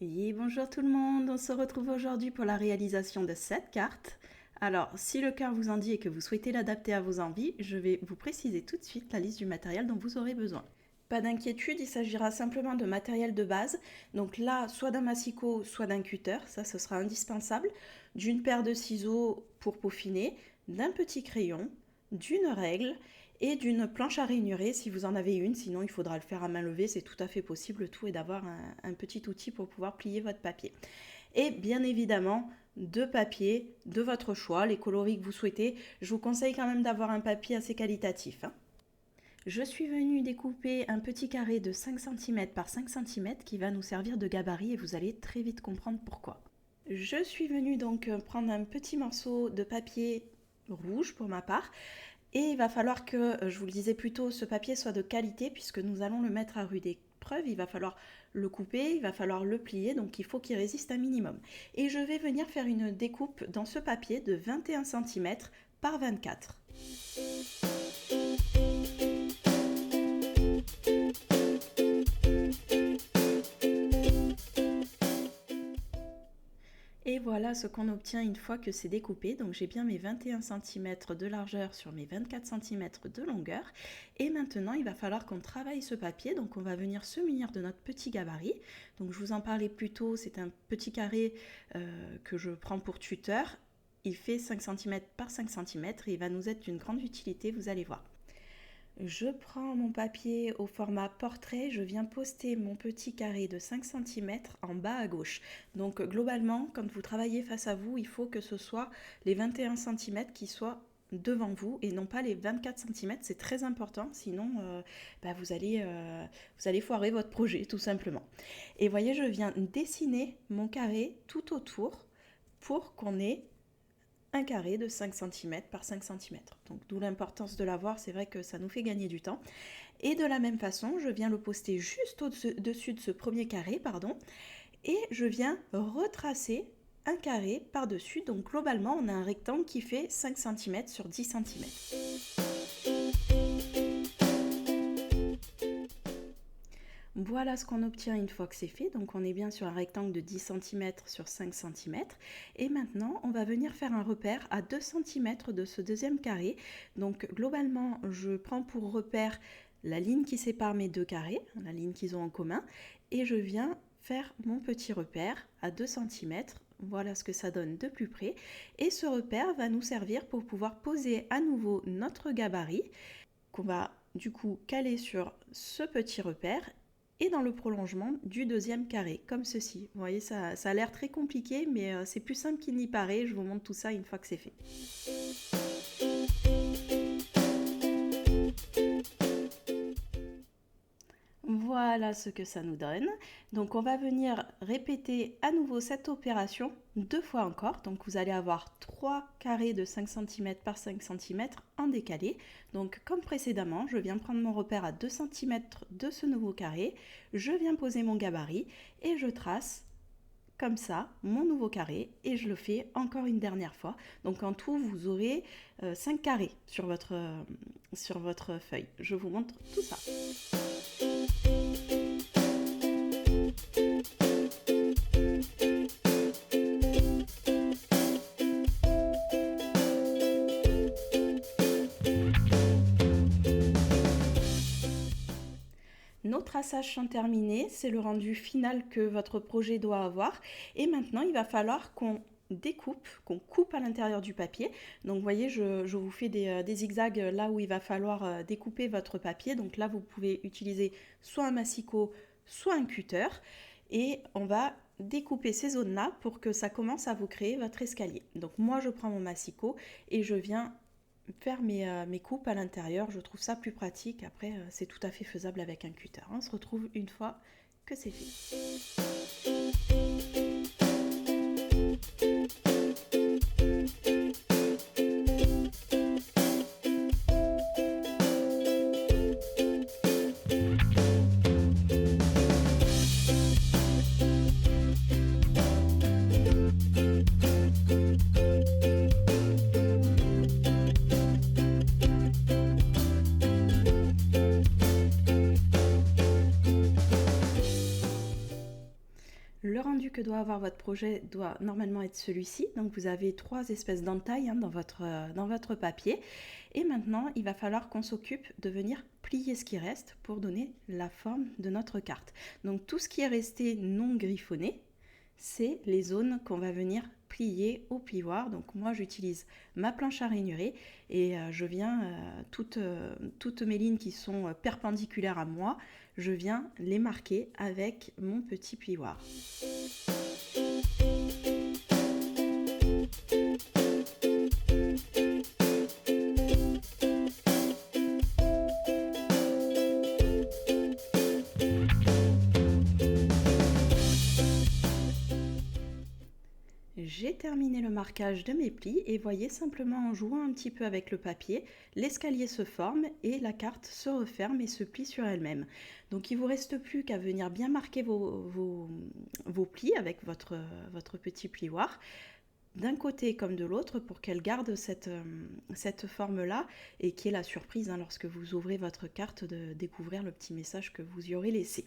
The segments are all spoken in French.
Et bonjour tout le monde, on se retrouve aujourd'hui pour la réalisation de cette carte. Alors, si le cœur vous en dit et que vous souhaitez l'adapter à vos envies, je vais vous préciser tout de suite la liste du matériel dont vous aurez besoin. Pas d'inquiétude, il s'agira simplement de matériel de base. Donc là, soit d'un massicot, soit d'un cutter, ça ce sera indispensable, d'une paire de ciseaux pour peaufiner, d'un petit crayon, d'une règle et d'une planche à ranurer si vous en avez une, sinon il faudra le faire à main levée, c'est tout à fait possible, le tout est d'avoir un petit outil pour pouvoir plier votre papier. Et bien évidemment, de papier de votre choix, les coloris que vous souhaitez. Je vous conseille quand même d'avoir un papier assez qualitatif, hein. Je suis venue découper un petit carré de 5 cm par 5 cm qui va nous servir de gabarit et vous allez très vite comprendre pourquoi. Je suis venue donc prendre un petit morceau de papier rouge pour ma part. Et il va falloir que, je vous le disais plus tôt, ce papier soit de qualité puisque nous allons le mettre à rude épreuve. Il va falloir le couper, il va falloir le plier, donc il faut qu'il résiste un minimum. Et je vais venir faire une découpe dans ce papier de 21 cm par 24. Et voilà ce qu'on obtient une fois que c'est découpé. Donc j'ai bien mes 21 cm de largeur sur mes 24 cm de longueur. Et maintenant, il va falloir qu'on travaille ce papier. Donc on va venir se munir de notre petit gabarit. Donc je vous en parlais plus tôt, c'est un petit carré que je prends pour tuteur. Il fait 5 cm par 5 cm et il va nous être d'une grande utilité, vous allez voir. Je prends mon papier au format portrait, je viens poster mon petit carré de 5 cm en bas à gauche. Donc globalement, quand vous travaillez face à vous, il faut que ce soit les 21 cm qui soient devant vous et non pas les 24 cm, c'est très important, sinon vous allez foirer votre projet tout simplement. Et voyez, je viens dessiner mon carré tout autour pour qu'on ait un carré de 5 cm par 5 cm. Donc d'où l'importance de l'avoir, c'est vrai que ça nous fait gagner du temps. Et de la même façon, je viens le poster juste au-dessus de ce premier carré, et je viens retracer un carré par-dessus. Donc globalement, on a un rectangle qui fait 5 cm sur 10 cm. Voilà ce qu'on obtient une fois que c'est fait. Donc on est bien sur un rectangle de 10 cm sur 5 cm. Et maintenant, on va venir faire un repère à 2 cm de ce deuxième carré. Donc globalement, je prends pour repère la ligne qui sépare mes deux carrés, la ligne qu'ils ont en commun, et je viens faire mon petit repère à 2 cm. Voilà ce que ça donne de plus près. Et ce repère va nous servir pour pouvoir poser à nouveau notre gabarit qu'on va du coup caler sur ce petit repère et dans le prolongement du deuxième carré, comme ceci. Vous voyez, ça a l'air très compliqué, mais c'est plus simple qu'il n'y paraît. Je vous montre tout ça une fois que c'est fait. Voilà ce que ça nous donne. Donc on va venir répéter à nouveau cette opération deux fois encore. Donc vous allez avoir 3 carrés de 5 cm par 5 cm en décalé. Donc comme précédemment, je viens prendre mon repère à 2 cm de ce nouveau carré, je viens poser mon gabarit et je trace comme ça mon nouveau carré et je le fais encore une dernière fois. Donc en tout, vous aurez 5 carrés sur votre feuille. Je vous montre tout ça. Nos traçages sont terminés, c'est le rendu final que votre projet doit avoir. Et maintenant, il va falloir qu'on découpe, qu'on coupe à l'intérieur du papier. Donc vous voyez, je vous fais des zigzags là où il va falloir découper votre papier. Donc là, vous pouvez utiliser soit un massicot, soit un cutter. Et on va découper ces zones-là pour que ça commence à vous créer votre escalier. Donc moi, je prends mon massicot et je viens faire mes coupes à l'intérieur. Je trouve ça plus pratique. Après, c'est tout à fait faisable avec un cutter. On se retrouve une fois que c'est fait. Le rendu que doit avoir votre projet doit normalement être celui-ci. Donc vous avez 3 espèces d'entailles dans votre papier. Et maintenant, il va falloir qu'on s'occupe de venir plier ce qui reste pour donner la forme de notre carte. Donc tout ce qui est resté non griffonné, c'est les zones qu'on va venir plier au plioir. Donc moi j'utilise ma planche à ranurer et je viens, toutes mes lignes qui sont perpendiculaires à moi, je viens les marquer avec mon petit plioir. J'ai terminé le marquage de mes plis et voyez, simplement en jouant un petit peu avec le papier, l'escalier se forme et la carte se referme et se plie sur elle-même. Donc il ne vous reste plus qu'à venir bien marquer vos plis avec votre petit plioir, d'un côté comme de l'autre, pour qu'elle garde cette forme-là et qui est la surprise lorsque vous ouvrez votre carte de découvrir le petit message que vous y aurez laissé.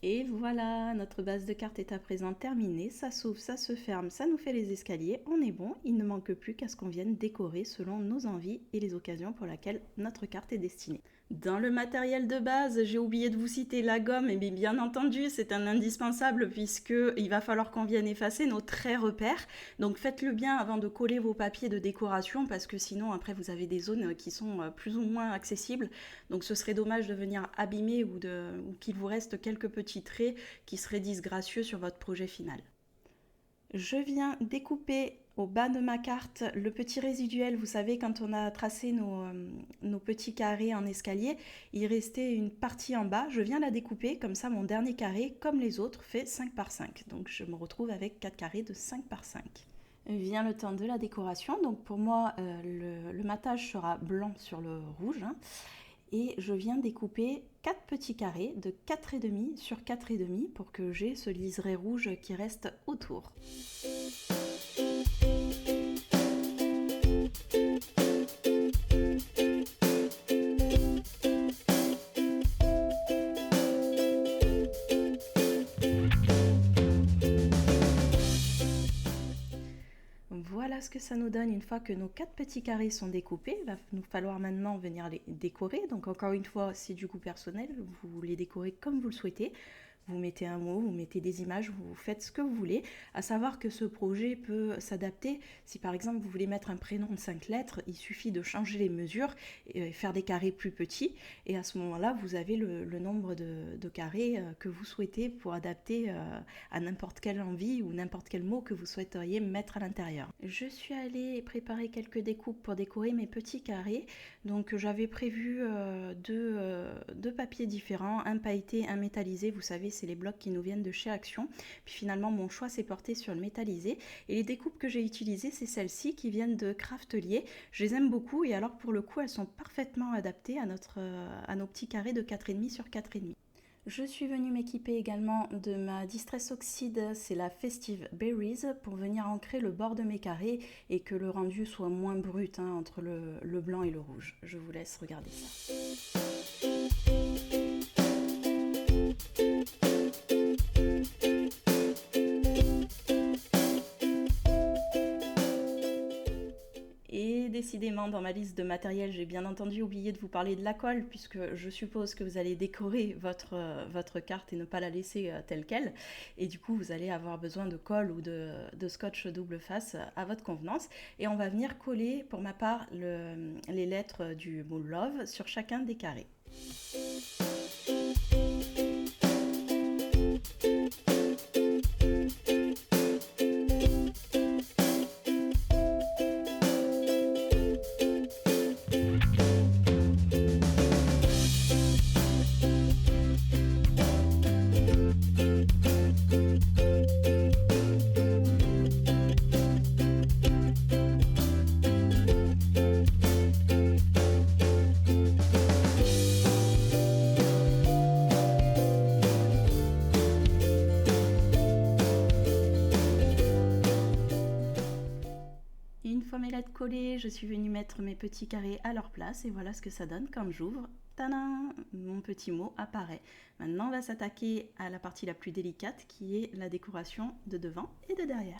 Et voilà, notre base de cartes est à présent terminée, ça s'ouvre, ça se ferme, ça nous fait les escaliers, on est bon, il ne manque plus qu'à ce qu'on vienne décorer selon nos envies et les occasions pour lesquelles notre carte est destinée. Dans le matériel de base, j'ai oublié de vous citer la gomme, et bien entendu c'est un indispensable puisqu'il va falloir qu'on vienne effacer nos traits repères. Donc faites-le bien avant de coller vos papiers de décoration parce que sinon après vous avez des zones qui sont plus ou moins accessibles. Donc ce serait dommage de venir abîmer ou qu'il vous reste quelques petits traits qui seraient disgracieux sur votre projet final. Je viens découper au bas de ma carte le petit résiduel. Vous savez, quand on a tracé nos petits carrés en escalier, il restait une partie en bas. Je viens la découper, comme ça mon dernier carré, comme les autres, fait 5 par 5. Donc je me retrouve avec 4 carrés de 5 par 5. Vient le temps de la décoration. Donc pour moi, le matage sera blanc sur le rouge. Et je viens découper 4 petits carrés de 4,5 sur 4,5 pour que j'ai ce liseré rouge qui reste autour. Voilà ce que ça nous donne une fois que nos 4 petits carrés sont découpés. Il va nous falloir maintenant venir les décorer. Donc encore une fois, c'est du goût personnel, vous les décorez comme vous le souhaitez. Vous mettez un mot, vous mettez des images, vous faites ce que vous voulez. À savoir que ce projet peut s'adapter. Si par exemple vous voulez mettre un prénom de 5 lettres, il suffit de changer les mesures et faire des carrés plus petits. Et à ce moment-là, vous avez le nombre de carrés que vous souhaitez pour adapter à n'importe quelle envie ou n'importe quel mot que vous souhaiteriez mettre à l'intérieur. Je suis allée préparer quelques découpes pour décorer mes petits carrés. Donc j'avais prévu deux papiers différents, un pailleté, un métallisé. Vous savez, c'est les blocs qui nous viennent de chez Action. Puis finalement, mon choix s'est porté sur le métallisé. Et les découpes que j'ai utilisées, c'est celles-ci qui viennent de Craftelier. Je les aime beaucoup et alors pour le coup, elles sont parfaitement adaptées à nos petits carrés de 4,5 sur 4,5. Je suis venue m'équiper également de ma Distress Oxide, c'est la Festive Berries, pour venir ancrer le bord de mes carrés et que le rendu soit moins brut entre le blanc et le rouge. Je vous laisse regarder ça. Décidément, dans ma liste de matériel, j'ai bien entendu oublié de vous parler de la colle, puisque je suppose que vous allez décorer votre carte et ne pas la laisser telle qu'elle. Et du coup, vous allez avoir besoin de colle ou de scotch double face à votre convenance. Et on va venir coller, pour ma part, les lettres du mot Love sur chacun des carrés. lettres collées, je suis venue mettre mes petits carrés à leur place et voilà ce que ça donne quand j'ouvre. Tadam! Mon petit mot apparaît. Maintenant, on va s'attaquer à la partie la plus délicate qui est la décoration de devant et de derrière.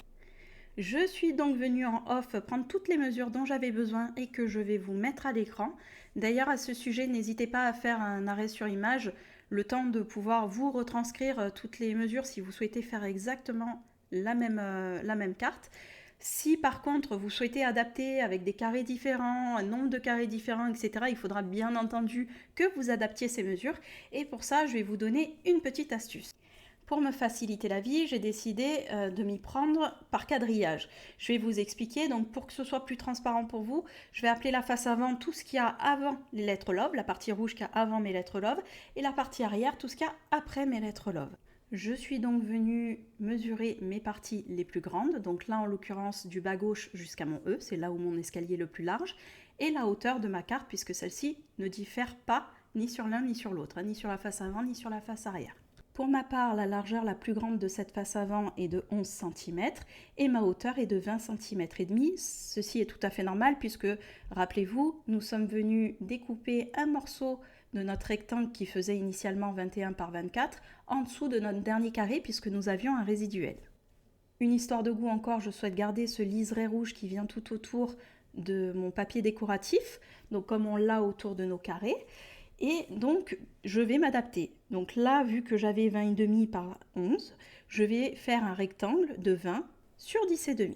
Je suis donc venue en off prendre toutes les mesures dont j'avais besoin et que je vais vous mettre à l'écran. D'ailleurs, à ce sujet, n'hésitez pas à faire un arrêt sur image, le temps de pouvoir vous retranscrire toutes les mesures si vous souhaitez faire exactement la même carte. Si par contre vous souhaitez adapter avec des carrés différents, un nombre de carrés différents, etc., il faudra bien entendu que vous adaptiez ces mesures. Et pour ça, je vais vous donner une petite astuce. Pour me faciliter la vie, j'ai décidé de m'y prendre par quadrillage. Je vais vous expliquer, donc pour que ce soit plus transparent pour vous, je vais appeler la face avant tout ce qu'il y a avant les lettres love, la partie rouge qu'il y a avant mes lettres love, et la partie arrière tout ce qu'il y a après mes lettres love. Je suis donc venue mesurer mes parties les plus grandes, donc là en l'occurrence du bas gauche jusqu'à mon E, c'est là où mon escalier est le plus large, et la hauteur de ma carte puisque celle-ci ne diffère pas ni sur l'un ni sur l'autre, ni sur la face avant ni sur la face arrière. Pour ma part, la largeur la plus grande de cette face avant est de 11 cm et ma hauteur est de 20 cm et demi. Ceci est tout à fait normal puisque, rappelez-vous, nous sommes venus découper un morceau de notre rectangle qui faisait initialement 21 par 24 en dessous de notre dernier carré puisque nous avions un résiduel. Une histoire de goût encore, je souhaite garder ce liseré rouge qui vient tout autour de mon papier décoratif, donc comme on l'a autour de nos carrés. Et donc, je vais m'adapter. Donc là, vu que j'avais 20,5 par 11, je vais faire un rectangle de 20 sur 10,5.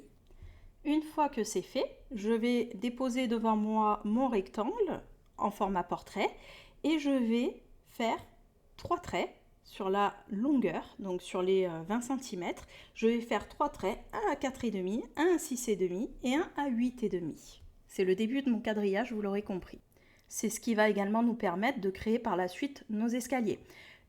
Une fois que c'est fait, je vais déposer devant moi mon rectangle en format portrait et je vais faire 3 traits sur la longueur, donc sur les 20 cm. Je vais faire 3 traits, un à 4,5, un à 6,5 et un à 8,5. C'est le début de mon quadrillage, vous l'aurez compris. C'est ce qui va également nous permettre de créer par la suite nos escaliers.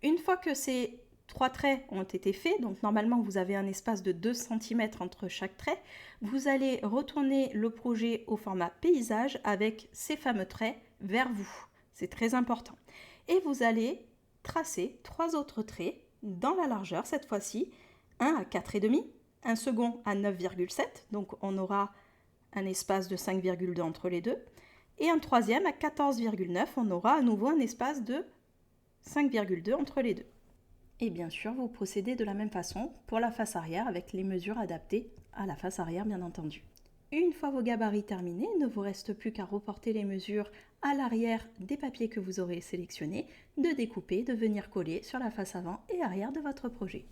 Une fois que ces 3 traits ont été faits, donc normalement vous avez un espace de 2 cm entre chaque trait, vous allez retourner le projet au format paysage avec ces fameux traits vers vous. C'est très important. Et vous allez tracer 3 autres traits dans la largeur cette fois-ci, un à 4,5, un second à 9,7, donc on aura un espace de 5,2 entre les deux. Et un troisième à 14,9, on aura à nouveau un espace de 5,2 entre les deux. Et bien sûr, vous procédez de la même façon pour la face arrière avec les mesures adaptées à la face arrière bien entendu. Une fois vos gabarits terminés, il ne vous reste plus qu'à reporter les mesures à l'arrière des papiers que vous aurez sélectionnés, de découper, de venir coller sur la face avant et arrière de votre projet.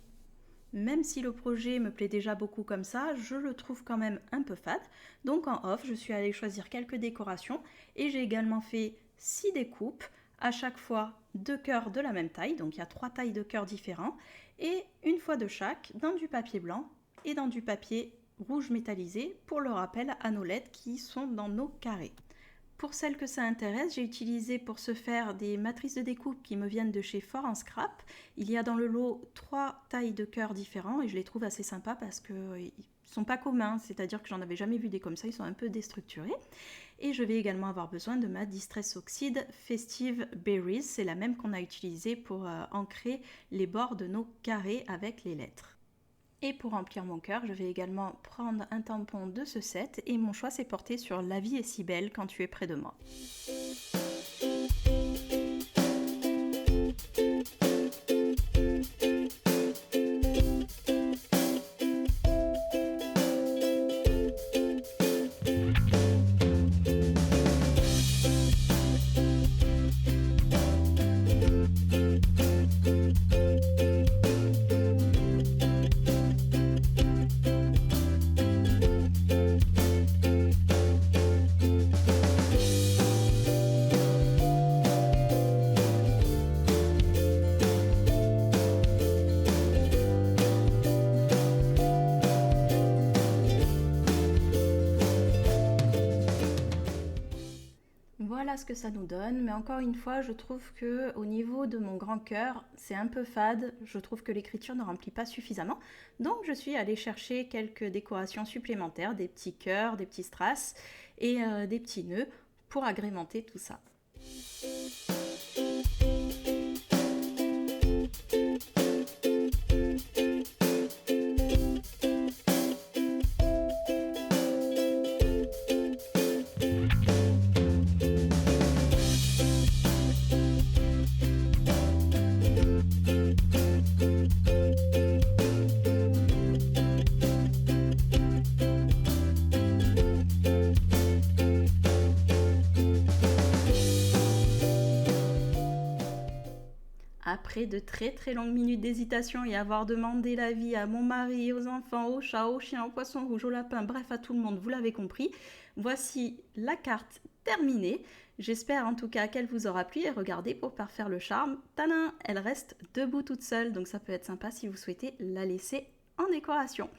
Même si le projet me plaît déjà beaucoup comme ça, je le trouve quand même un peu fade. Donc en off, je suis allée choisir quelques décorations et j'ai également fait 6 découpes, à chaque fois 2 cœurs de la même taille, donc il y a 3 tailles de cœurs différents, et une fois de chaque dans du papier blanc et dans du papier rouge métallisé pour le rappel à nos lettres qui sont dans nos carrés. Pour celles que ça intéresse, j'ai utilisé pour ce faire des matrices de découpe qui me viennent de chez Fort en Scrap. Il y a dans le lot 3 tailles de cœurs différents et je les trouve assez sympas parce qu'ils ne sont pas communs, c'est-à-dire que j'en avais jamais vu des comme ça, ils sont un peu déstructurés. Et je vais également avoir besoin de ma Distress Oxide Festive Berries, c'est la même qu'on a utilisée pour ancrer les bords de nos carrés avec les lettres. Et pour remplir mon cœur, je vais également prendre un tampon de ce set et mon choix s'est porté sur La vie est si belle quand tu es près de moi. Voilà ce que ça nous donne, mais encore une fois, je trouve que au niveau de mon grand cœur, c'est un peu fade. Je trouve que l'écriture ne remplit pas suffisamment. Donc je suis allée chercher quelques décorations supplémentaires, des petits cœurs, des petits strass et des petits nœuds pour agrémenter tout ça. après de très très longues minutes d'hésitation et avoir demandé l'avis à mon mari, aux enfants, aux chats, aux chiens, aux poissons rouges, aux lapins, bref à tout le monde, vous l'avez compris. Voici la carte terminée. J'espère en tout cas qu'elle vous aura plu et regardez pour parfaire le charme, tadam, elle reste debout toute seule, donc ça peut être sympa si vous souhaitez la laisser en décoration.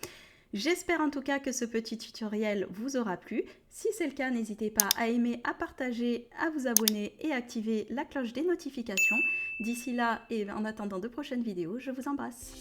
J'espère en tout cas que ce petit tutoriel vous aura plu. Si c'est le cas, n'hésitez pas à aimer, à partager, à vous abonner et activer la cloche des notifications. D'ici là et en attendant de prochaines vidéos, je vous embrasse.